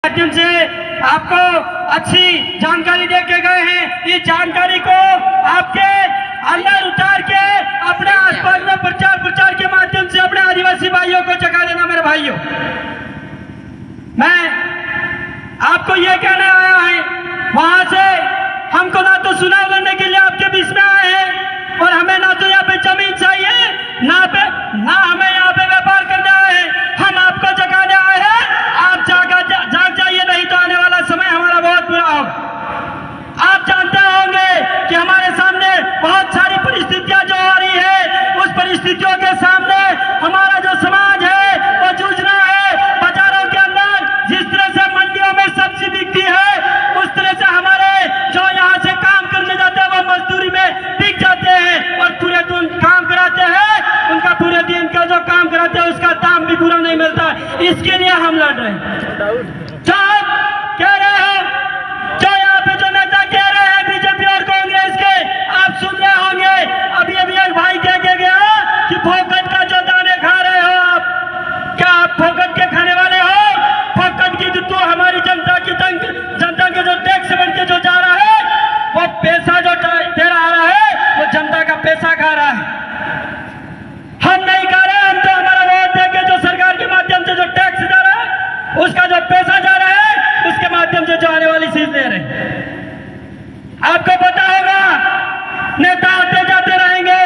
माध्यम से आपको अच्छी जानकारी दे के गए हैं। इस जानकारी को आपके अंदर उतार के अपने आसपास में प्रचार के माध्यम से अपने आदिवासी भाइयों को जगा देना। मेरे भाइयों, मैं आपको ये कहने आया है, वहां से हमको ना तो चुनाव लड़ने के लिए आपके बीच में आए हैं और हमें ना तो यहाँ पे जमीन चाहिए ना हमें यहाँ पे व्यापार करने आए हैं। हम आपको जगाने आए हैं। आप जाग जाइए, नहीं तो आने वाला समय हमारा बहुत बुरा होगा। आप जानते होंगे कि हमारे सामने बहुत सारी परिस्थितियां जो आ रही है, उस परिस्थितियों के सामने हमारा जो समाज है वो जूझ रहा है। बाजारों के अंदर जिस तरह से मंडियों में सब्जी बिकती है, उस तरह से हमारे जो यहाँ से काम करने जाते हैं वो मजदूरी में बिक जाते हैं और पूरे दिन काम कराते हैं। उनका पूरे दिन का जो काम कराते हैं उसका दाम भी पूरा नहीं मिलता। इसके लिए हम लड़ रहे हैं। जो आप कह रहे हो, जो यहाँ पे जो नेता कह रहे हैं बीजेपी और कांग्रेस के, आप सुन रहे होंगे। अभी एक भाई कह के गया कि फोकट का जो दाने खा रहे हो आप, क्या आप फोकट के खाने वाले हो? फोकट की तो हमारी जनता के जो टैक्स बन के जो जा रहा है, वो पैसा जो दे रहा है वो जनता का पैसा खा रहा है। हम नहीं खा रहे, हम तो हमारा वोट देके जो सरकार के माध्यम से जो टैक्स जा रहा है, उसका जो पैसा जा रहा है, उसके माध्यम से जो आने वाली चीज दे रहे हैं। आपको पता होगा, नेता आते जाते रहेंगे,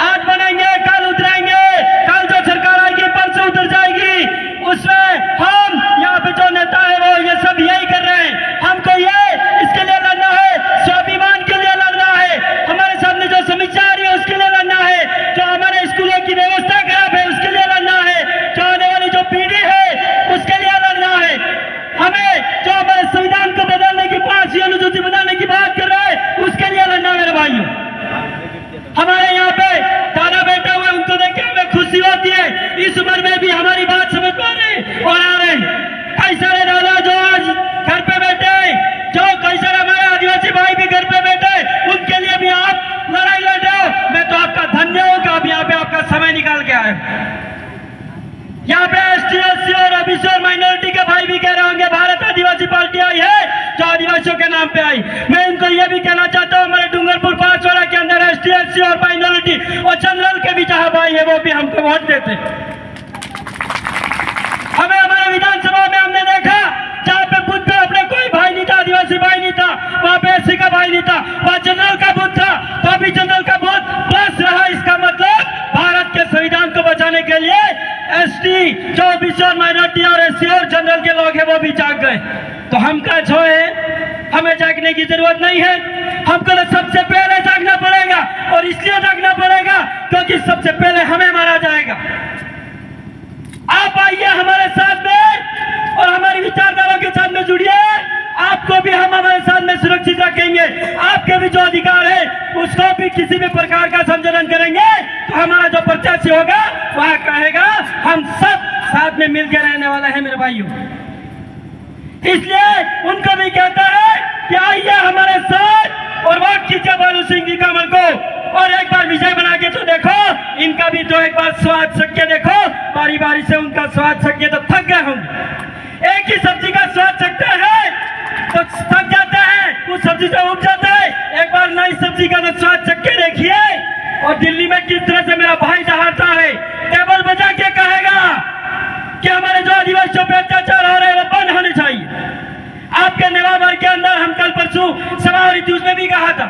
आज बनेंगे कल उतरेंगे, कल जो सरकार आएगी परसों उतर जाएगी। उसमें हम यहाँ पे जो नेता है वो ये सब यही कर रहे हैं। हमको ये इसके लिए लड़ना है, स्वाभिमान के लिए लड़ना है, हमारे सामने जो समस्या आ रही है उसके लिए लड़ना है, जो हमारे स्कूलों की व्यवस्था खराब है उसके लिए लड़ना है, जो आने वाली जो पीढ़ी है उसके लिए लड़ना है। हमें जो हमारे संविधान को बदलने की 5वीं अनुसूची बनाने की बात कर रहे हैं उसके लिए लड़ना। मेरे भाइयों, हमारे यहाँ पे दादा बैठा हुआ, उनको देख के हमें खुशी होती है। इस उम्र में भी हमारी बात समझ पा रहे और आ रहे। कई सारे दादा जो आज घर पे बैठे, जो कई सारे हमारे आदिवासी भाई भी घर पे बैठे, उनके लिए भी आप लड़ाई लड़ रहे हो। मैं तो आपका धन्य हूँ कि आप यहाँ पे आपका समय निकाल के आए। यहाँ पे ST SC और OBC और माइनॉरिटी के भाई भी कह रहे होंगे भारत आदिवासी पार्टी आई है जो आदिवासियों के नाम पे आई। मैं इनको ये भी कहना चाहता हूँ, हमारे डूंगरपुर 5 के अंदर ST SC और माइनॉरिटी और जनरल के भी जहाँ भाई है वो भी हमको वोट देते। हमें हमारे विधानसभा में हमने देखा जहाँ पे बुद्ध पे अपने कोई भाई नहीं था, आदिवासी भाई नहीं था, वहाँ पे SC का भाई नहीं था, वहाँ जनरल का बुद्ध था, तो अभी जनरल का बुद्ध प्लस रहा। इसका मतलब भारत के संविधान को बचाने के लिए ST जो OBC और माइनॉरिटी और SC और जनरल के लोग हैं वो भी जाग गए। तो हम का जो है, हमें जागने की जरूरत नहीं है। हमको तो सबसे पहले जागना पड़ेगा और इसलिए जागना पड़ेगा क्योंकि सबसे पहले हमें मारा जाएगा। आप आइए हमारे साथ में और हमारी विचारधारा के साथ में जुड़िए। आपको भी हम हमारे साथ में सुरक्षित रखेंगे। आपके भी जो अधिकार है उसको भी किसी भी प्रकार का संशोधन करेंगे तो हमारा जो प्रत्याशी होगा वह कहेगा हम सब साथ में मिलकर रहने वाला है। मेरे भाइयों, इसलिए उनको भी कहता है कि आइए हमारे साथ और वोट कीजिए बालू सिंह जी कमल को और एक बार विजय बना के तो देखो। इनका भी तो एक बार स्वाद चख के देखो। बारी बारी से उनका स्वाद चख के तो थक गए होंगे। एक ही सब्जी का स्वाद चखते हैं तो थक जाते हैं, उस सब्जी से उब जाते हैं। एक बार नई सब्जी का तो स्वाद चख के देखिए। और दिल्ली में किस तरह से मेरा भाई दहाड़ता है, टेबल बजा के कहेगा कि हमारे जो आदिवासियों पे अत्याचार हो रहे हैं वो बंद होने चाहिए। आपके नेवाबार के अंदर हम कल परसों सभा हुई थी, उसमें भी कहा था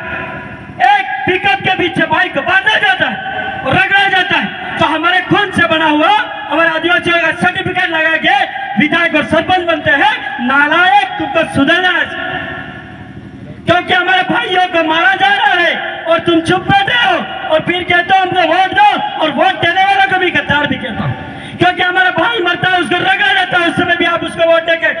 एक पिकअप के पीछे बाइक को बांधा जाता है और रगड़ा जाता है तो हमारे खून से बना हुआ हमारे आदिवासियों का सर्टिफिकेट लगा के विधायक और सरपंच बनते हैं। नालायक, तुमको सुधरना है क्योंकि हमारे भाइयों को मारा जा रहा है और तुम चुप बैठे हो और फिर कहते हो हमको वोट दो। और वोट देने वालों को भी गद्दार भी कहता हूँ क्योंकि हमारा भाई मरता है उसको रगड़ा जाता है, उस समय भी आप उसको वोट देके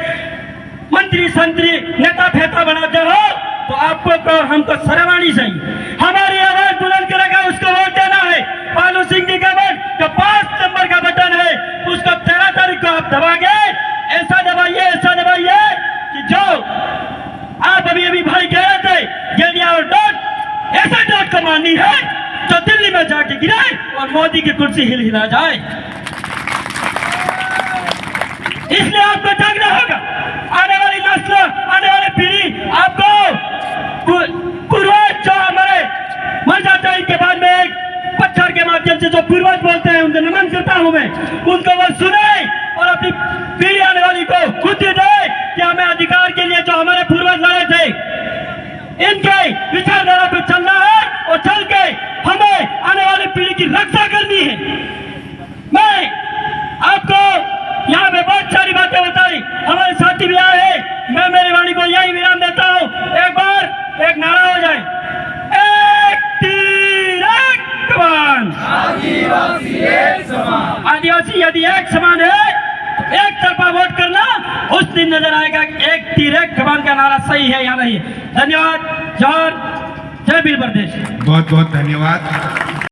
मंत्री संतरी नेता फेता बनाते हो तो आपको तो हमको शर्म आनी चाहिए। हमारी आवाज बुलंद करेगा उसको वोट देना है। बालू सिंह जी का वोट जो 5 नंबर का बटन है उसको 13 तारीख को आप दबागे। ऐसा दबाइए कि जो आप अभी भाई कह रहे थे यदि और डॉट ऐसा डॉट को माननी है तो दिल्ली में जाके गिराए और मोदी की कुर्सी हिला जाए। इसलिए आपको जागना होगा। आदिवासी यदि एक समान है तो एक तरफा वोट करना, उस दिन नजर आएगा एक तीर एक कमान का नारा सही है या नहीं। धन्यवाद। जय भील प्रदेश। बहुत बहुत धन्यवाद।